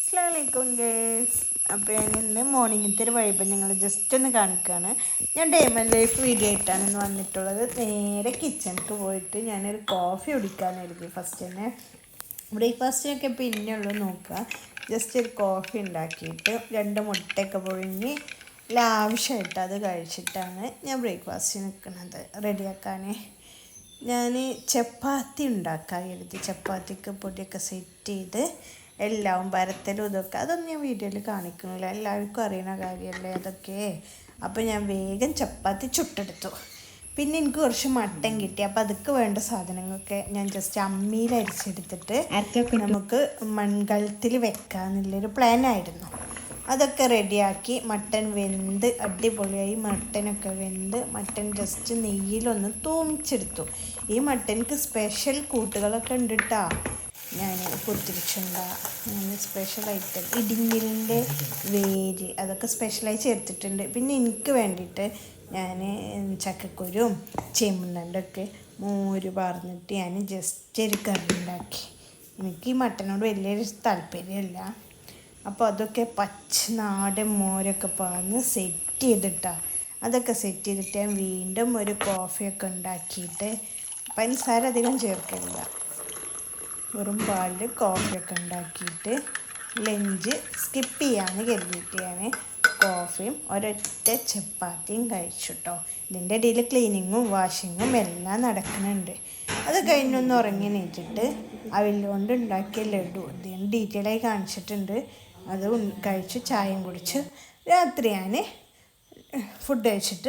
അസ്സലാമു അലൈക്കും ഗൈസ്. അപ്പോൾ ഞാൻ ഇന്ന് മോർണിംഗത്തെ ഒരു വൈബ് നിങ്ങൾ ജസ്റ്റ് ഒന്ന് കാണിക്കുകയാണ്. ഞാൻ ഡേ മൈ ലൈഫ് വീഡിയോ ആയിട്ടാണ് ഇന്ന് വന്നിട്ടുള്ളത്. നേരെ കിച്ചണിക്ക് പോയിട്ട് ഞാനൊരു കോഫി കുടിക്കാനായിരുന്നു. ഫസ്റ്റ് തന്നെ ബ്രേക്ക്ഫാസ്റ്റിനൊക്കെ പിന്നെയുള്ളൂ നോക്കുക. ജസ്റ്റ് ഒരു കോഫി ഉണ്ടാക്കിയിട്ട് 2 മുട്ടയൊക്കെ പുഴുങ്ങി ലാവിഷായിട്ട് അത് കഴിച്ചിട്ടാണ് ഞാൻ ബ്രേക്ക്ഫാസ്റ്റ് നിൽക്കുന്നത് റെഡിയാക്കാൻ. ഞാൻ ചപ്പാത്തി ഉണ്ടാക്കാൻ കരുതി. ചപ്പാത്തിക്ക് പൊടിയൊക്കെ സെറ്റ് ചെയ്ത് എല്ലാം പരത്തലും ഇതൊക്കെ അതൊന്നും ഞാൻ വീഡിയോയിൽ കാണിക്കുന്നില്ല, എല്ലാവർക്കും അറിയുന്ന കാര്യമല്ലേ അതൊക്കെ. അപ്പോൾ ഞാൻ വേഗം ചപ്പാത്തി ചുട്ടെടുത്തു. പിന്നെ എനിക്ക് കുറച്ച് മട്ടൻ കിട്ടി. അപ്പോൾ അതൊക്കെ വേണ്ട സാധനങ്ങളൊക്കെ ഞാൻ ജസ്റ്റ് അമ്മിയിൽ അരിച്ചെടുത്തിട്ട് നമുക്ക് മൺകലത്തിൽ വെക്കാമെന്നുള്ളൊരു പ്ലാനായിരുന്നു. അതൊക്കെ റെഡിയാക്കി മട്ടൻ വെന്ത് അടിപൊളിയായി. മട്ടനൊക്കെ വെന്ത് മട്ടൻ ജസ്റ്റ് നെയ്യിലൊന്ന് തൂമിച്ചെടുത്തു. ഈ മട്ടൻക്ക് സ്പെഷ്യൽ കൂട്ടുകളൊക്കെ ഉണ്ട് കേട്ടോ. ഞാൻ കുത്തിരിച്ചുണ്ട, സ്പെഷ്യൽ ഐറ്റം ഇടിഞ്ഞിലിൻ്റെ വേര് അതൊക്കെ സ്പെഷ്യലായി ചേർത്തിട്ടുണ്ട്. പിന്നെ എനിക്ക് വേണ്ടിയിട്ട് ഞാൻ ചക്കക്കുരും ചെമ്മണ്ണൊക്കെ മോര് പറഞ്ഞിട്ട് ഞാൻ ജസ്റ്റ് ഒരു കറി ഉണ്ടാക്കി. എനിക്ക് ഈ മട്ടനോട് വലിയൊരു താല്പര്യമില്ല. അപ്പോൾ അതൊക്കെ നാടൻ മോരൊക്കെ പറഞ്ഞ് സെറ്റ് ചെയ്തിട്ടാണ്. അതൊക്കെ സെറ്റ് ചെയ്തിട്ട് ഞാൻ വീണ്ടും ഒരു കോഫിയൊക്കെ ഉണ്ടാക്കിയിട്ട് പഞ്ചസാര അധികം ചേർക്കില്ല, വെറും പാലിൽ കോഫിയൊക്കെ ഉണ്ടാക്കിയിട്ട് ലഞ്ച് സ്കിപ്പ് ചെയ്യാമെന്ന് കരുതിയിട്ട് ഞാൻ കോഫിയും ഒരൊറ്റ ചപ്പാത്തിയും കഴിച്ചു കേട്ടോ. ഇതിൻ്റെ ഇടയിൽ ക്ലീനിങ്ങും വാഷിങ്ങും എല്ലാം നടക്കുന്നുണ്ട്. അത് കഴിഞ്ഞൊന്ന് ഉറങ്ങി നീറ്റിട്ട് അവിലുകൊണ്ട് ഉണ്ടാക്കിയ ലഡു ഇതിന് ഡീറ്റെയിലായി കാണിച്ചിട്ടുണ്ട്. അത് കഴിച്ച് ചായയും കുടിച്ച് രാത്രി ഞാൻ ഫുഡ് കഴിച്ചിട്ട്